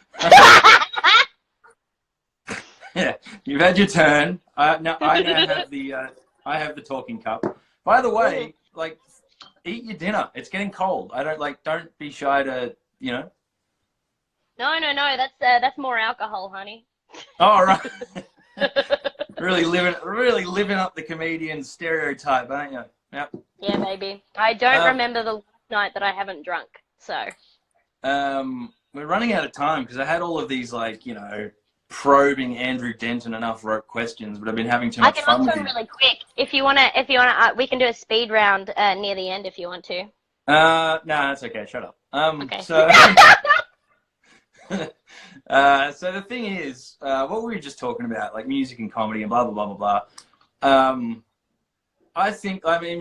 Yeah, you've had your turn. I now have the talking cup. By the way, like, eat your dinner. It's getting cold. Don't be shy to, you know. No. That's more alcohol, honey. Oh, right. really living up the comedian stereotype, aren't you? Yep. Yeah, baby. I don't remember the last night that I haven't drunk. So. We're running out of time because I had all of these, like, you know, probing Andrew Denton enough rope questions, but I've been having too much fun with I can him. answer really quick. If you wanna, we can do a speed round near the end if you want to. No, that's okay. Shut up. Okay. So, so the thing is, what we were just talking about, like music and comedy and blah blah blah blah blah.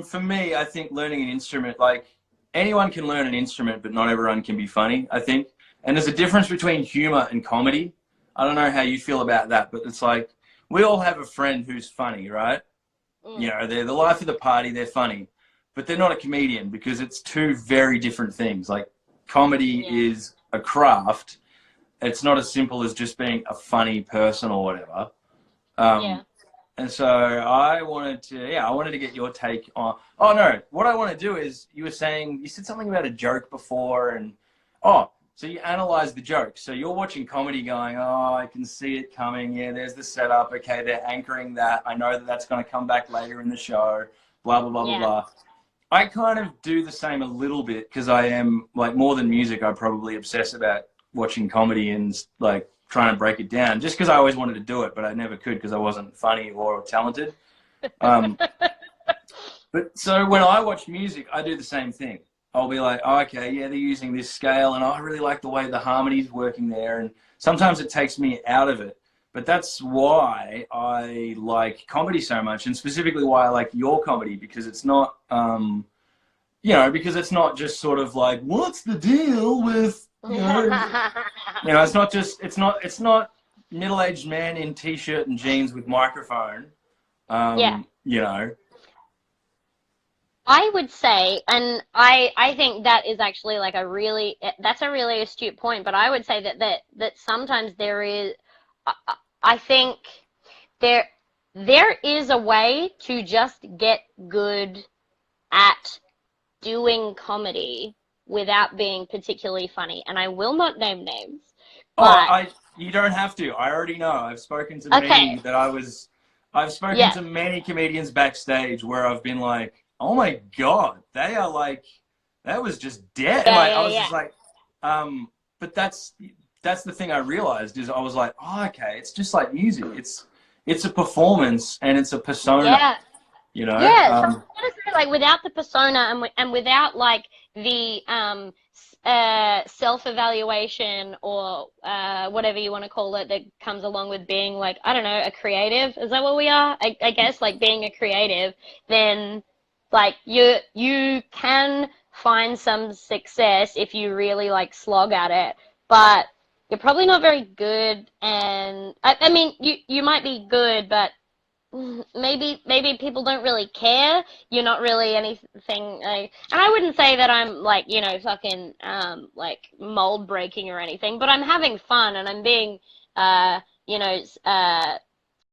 For me, I think learning an instrument, like, anyone can learn an instrument, but not everyone can be funny, I think. And there's a difference between humor and comedy. I don't know how you feel about that, but it's like, we all have a friend who's funny, right? You know, they're the life of the party, they're funny, but they're not a comedian because it's two very different things. Like, comedy is a craft. It's not as simple as just being a funny person or whatever. And so I wanted to get your take on, oh no, what I want to do is, you said something about a joke before, and, so you analyze the joke. So you're watching comedy going, oh, I can see it coming. Yeah, there's the setup. Okay, they're anchoring that. I know that that's going to come back later in the show, blah, blah, blah, blah, blah. I kind of do the same a little bit because I am, like, more than music, I probably obsess about watching comedy and, like, trying to break it down just because I always wanted to do it, but I never could because I wasn't funny or talented. But so when I watch music, I do the same thing. I'll be like, oh, okay, yeah, they're using this scale, and I really like the way the harmony's working there. And sometimes it takes me out of it. But that's why I like comedy so much, and specifically why I like your comedy, because it's not, because it's not just sort of like, what's the deal with, it's not just, it's not, middle-aged man in t-shirt and jeans with microphone. Yeah. You know. I would say, and I think that is actually like that's a really astute point, but I would say that sometimes there is, I think there is a way to just get good at doing comedy without being particularly funny, and I will not name names. But You don't have to. I already know. I've spoken to okay, I've spoken yeah, to many comedians backstage where I've been like, oh my God, they are like, that was just dead. yeah, Like, I yeah, was yeah, just like, but that's the thing I realized is I was like, oh, okay, it's just like music. It's a performance and it's a persona, yeah. you know? Yeah, so I was gonna say, like, without the persona and without like the self-evaluation or whatever you want to call it that comes along with being like, I don't know, a creative. Is that what we are? I guess like being a creative, then like you can find some success if you really like slog at it, but you're probably not very good. And I mean, you might be good, but maybe people don't really care. You're not really anything like, and I wouldn't say that I'm like, you know, fucking like mold breaking or anything, but I'm having fun and I'm being you know,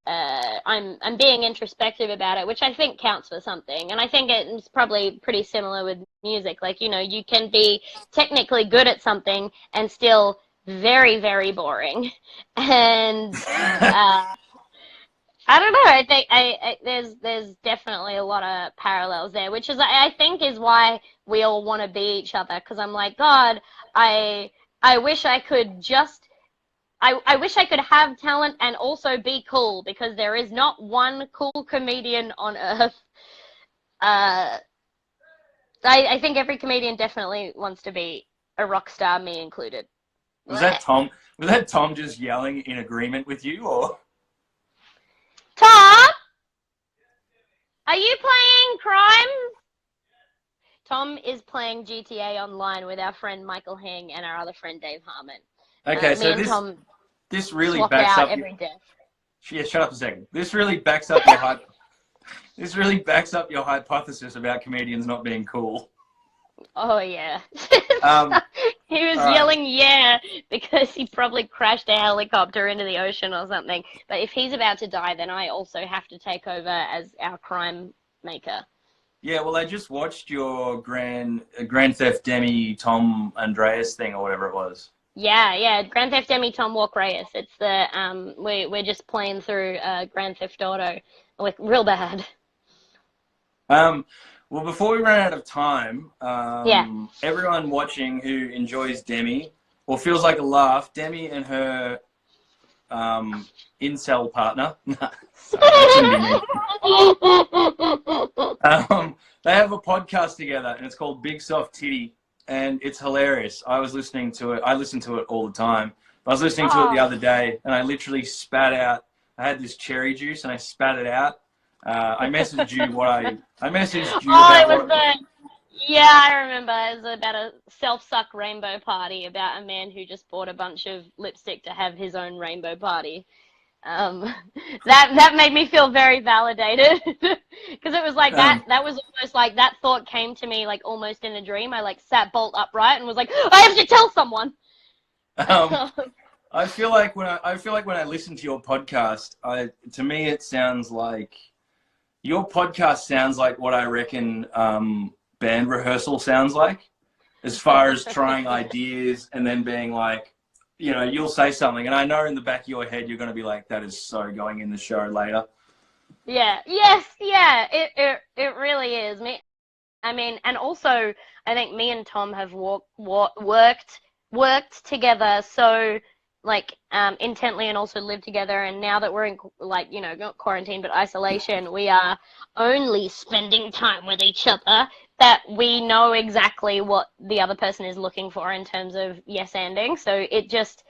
I'm being introspective about it, which I think counts for something. And I think it's probably pretty similar with music. Like, you know, you can be technically good at something and still very, very boring. And I don't know. I think there's definitely a lot of parallels there, which is I think is why we all want to be each other. Because I'm like, God, I wish I could just I wish I could have talent and also be cool, because there is not one cool comedian on earth. I think every comedian definitely wants to be a rock star, me included. Was that Tom? Was that Tom just yelling in agreement with you, or? Tom, are you playing Crime? Tom is playing GTA Online with our friend Michael Hing and our other friend Dave Harmon. Okay, so me and Tom this really swap backs out up. every day. Yeah, shut up a second. This really backs up your This really backs up your hypothesis about comedians not being cool. Oh yeah. Um, He was yelling yeah because he probably crashed a helicopter into the ocean or something. But if he's about to die, then I also have to take over as our crime maker. Yeah, well, I just watched your Grand Theft Demi Tom Andreas thing or whatever it was. Yeah. Grand Theft Demi Tom Walk Reyes. It's the we're just playing through Grand Theft Auto, like real bad. Well, before we run out of time, Yeah. everyone watching who enjoys Demi or feels like a laugh, Demi and her incel partner. They have a podcast together, and it's called Big Soft Titty, and it's hilarious. I was listening to it. I listen to it all the time. I was listening to it the other day, and I literally spat out. I had this cherry juice, and I spat it out. I messaged you I messaged you about yeah, I remember. It was about a self-suck rainbow party about a man who just bought a bunch of lipstick to have his own rainbow party. That made me feel very validated, because it was like that was almost like that thought came to me like almost in a dream. I like sat bolt upright and was like, I have to tell someone. I feel like when I listen to your podcast, to me it sounds like your podcast sounds like what I reckon band rehearsal sounds like, as far as trying ideas and then being like, you know, you'll say something, and I know in the back of your head you're going to be like, that is so going in the show later. Yeah. Yes. Yeah. It really is. I mean, and also I think me and Tom have worked together so like intently, and also lived together. And now that we're in like, you know, not quarantine but isolation, we are only spending time with each other, that we know exactly what the other person is looking for in terms of yes-anding. So it just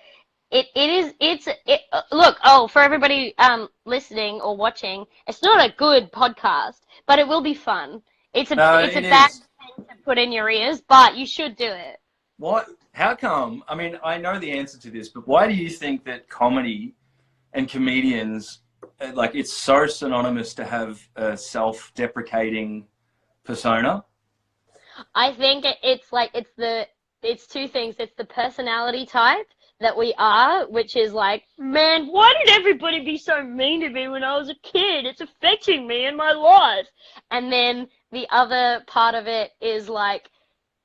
look, for everybody listening or watching, it's not a good podcast, but it will be fun. It's a bad thing to put in your ears, but you should do it. What? How come? I mean, I know the answer to this, but why do you think that comedy and comedians, like it's so synonymous to have a self-deprecating persona. I think it's two things. It's the personality type that we are, which is like, man, why did everybody be so mean to me when I was a kid? It's affecting me in my life. And then the other part of it is like,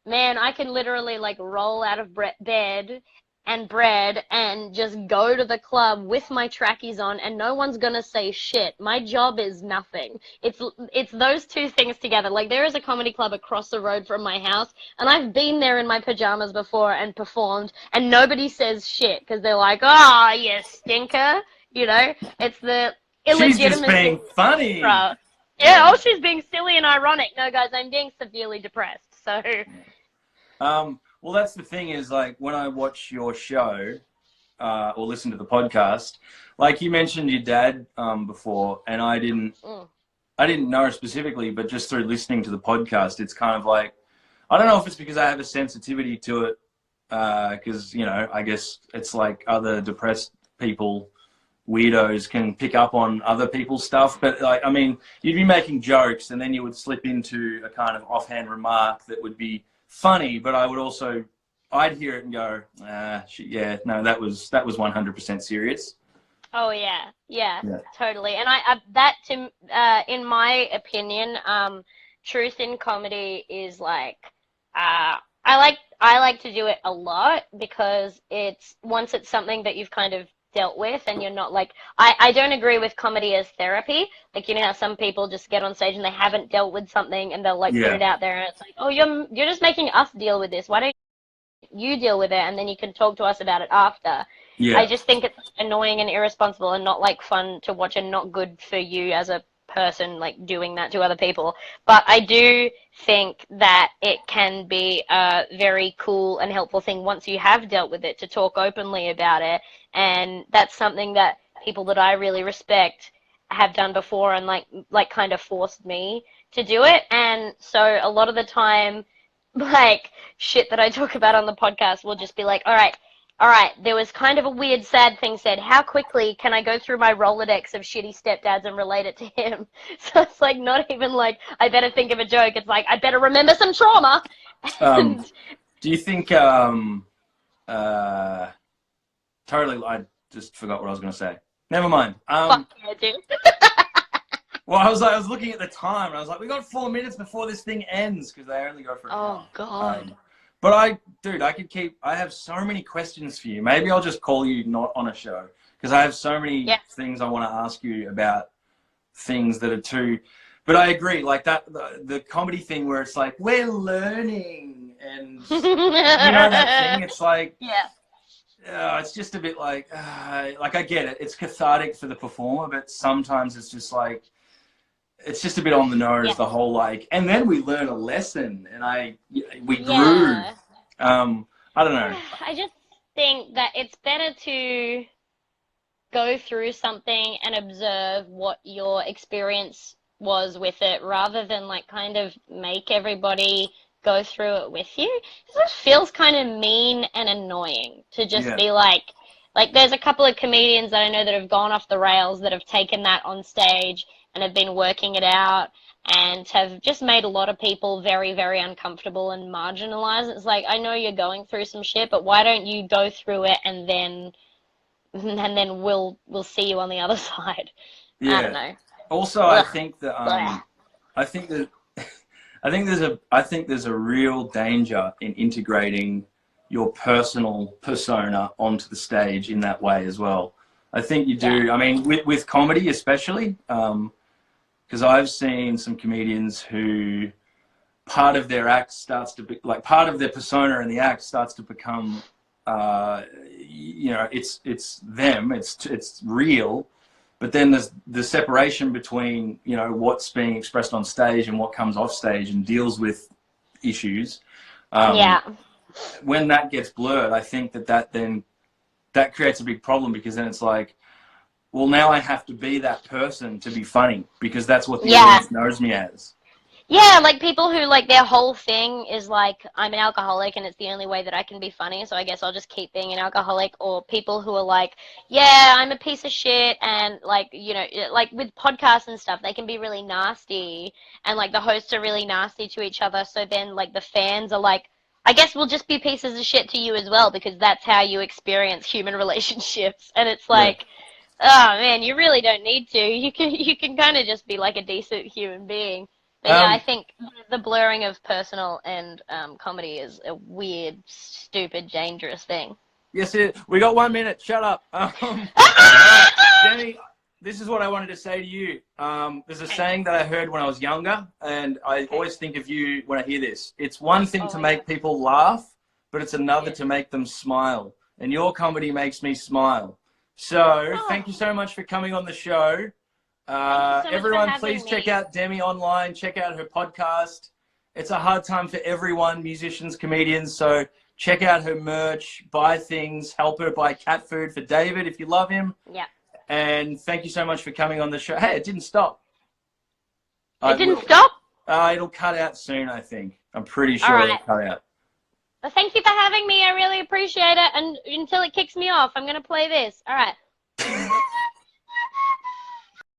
man, I can literally like roll out of bed and bread and just go to the club with my trackies on and no one's gonna say shit. My job is nothing. It's those two things together. Like there is a comedy club across the road from my house and I've been there in my pajamas before and performed and nobody says shit because they're like, oh, you stinker. You know, it's the illegitimacy. She's just being funny. Bro. Yeah, oh, she's being silly and ironic. No, guys, I'm being severely depressed. So. Well, that's the thing is like when I watch your show or listen to the podcast, like you mentioned your dad before, and I didn't know specifically, but just through listening to the podcast, it's kind of like, I don't know if it's because I have a sensitivity to it, because, you know, I guess it's like other depressed people, weirdos can pick up on other people's stuff. But like, I mean, you'd be making jokes and then you would slip into a kind of offhand remark that would be funny, but I would also, I'd hear it and go, yeah, no, that was 100% serious. Oh yeah, totally. And in my opinion, truth in comedy is like, I like to do it a lot because once it's something that you've kind of dealt with and you're not like, I don't agree with comedy as therapy. Like, you know how some people just get on stage and they haven't dealt with something and they'll like put it out there and it's like, oh, you're just making us deal with this. Why don't you deal with it and then you can talk to us about it after. I just think it's annoying and irresponsible and not like fun to watch and not good for you as a person, like doing that to other people. But I do think that it can be a very cool and helpful thing once you have dealt with it to talk openly about it. And that's something that people that I really respect have done before and like kind of forced me to do it. And so a lot of the time, like shit that I talk about on the podcast will just be like, all right, there was kind of a weird, sad thing said. How quickly can I go through my Rolodex of shitty stepdads and relate it to him? So it's like not even like I better think of a joke. It's like I better remember some trauma. Do you think totally, I just forgot what I was going to say. Never mind. Fuck yeah, dude. Well, I was looking at the time, and I was like, we got 4 minutes before this thing ends, because they only go for an hour. Oh, God. But I have so many questions for you. Maybe I'll just call you not on a show, because I have so many things I want to ask you about things that are too... But I agree, like that, the comedy thing where it's like, we're learning, and you know that thing? It's like... it's just a bit like I get it. It's cathartic for the performer, but sometimes it's just like, it's just a bit on the nose, the whole like, and then we learn a lesson and we grew. I don't know. I just think that it's better to go through something and observe what your experience was with it rather than like kind of make everybody go through it with you. It just feels kind of mean and annoying to just be like there's a couple of comedians that I know that have gone off the rails that have taken that on stage and have been working it out and have just made a lot of people very, very uncomfortable and marginalized. It's like, I know you're going through some shit, but why don't you go through it and then we'll see you on the other side. I don't know. Also, I think that I think there's a real danger in integrating your personal persona onto the stage in that way as well. I think you do. I mean, with comedy especially, because I've seen some comedians who part of their act starts to be like part of their persona in the act starts to become, you know, it's them, it's real. But then there's the separation between, you know, what's being expressed on stage and what comes off stage and deals with issues. When that gets blurred, I think that creates a big problem, because then it's like, well, now I have to be that person to be funny because that's what the audience knows me as. Yeah, like people who like their whole thing is like I'm an alcoholic and it's the only way that I can be funny, so I guess I'll just keep being an alcoholic. Or people who are like, yeah, I'm a piece of shit, and like like with podcasts and stuff, they can be really nasty, and like the hosts are really nasty to each other. So then like the fans are like, I guess we'll just be pieces of shit to you as well because that's how you experience human relationships, and it's Yeah. like. Oh man, you really don't need to. You can kind of just be like a decent human being. But yeah, I Um, think the blurring of personal and comedy is a weird, stupid, dangerous thing. Yes, it is. We got 1 minute. Shut up. All right, Demi, this is what I wanted to say to you. There's a saying that I heard when I was younger, and I always think of you when I hear this. It's one thing to make people laugh, but it's another to make them smile. And your comedy makes me smile. So thank you so much for coming on the show. Thank you so much for Everyone, having please me. check out Demi online. Check out her podcast. It's a hard time for everyone, musicians, comedians. So check out her merch, buy things, help her buy cat food for David if you love him. Yeah. And thank you so much for coming on the show. Hey, it didn't stop. It didn't stop? It'll cut out soon, I think. I'm pretty sure All it'll right. cut out. Well, thank you for having me. I really appreciate it. And until it kicks me off, I'm going to play this. All right.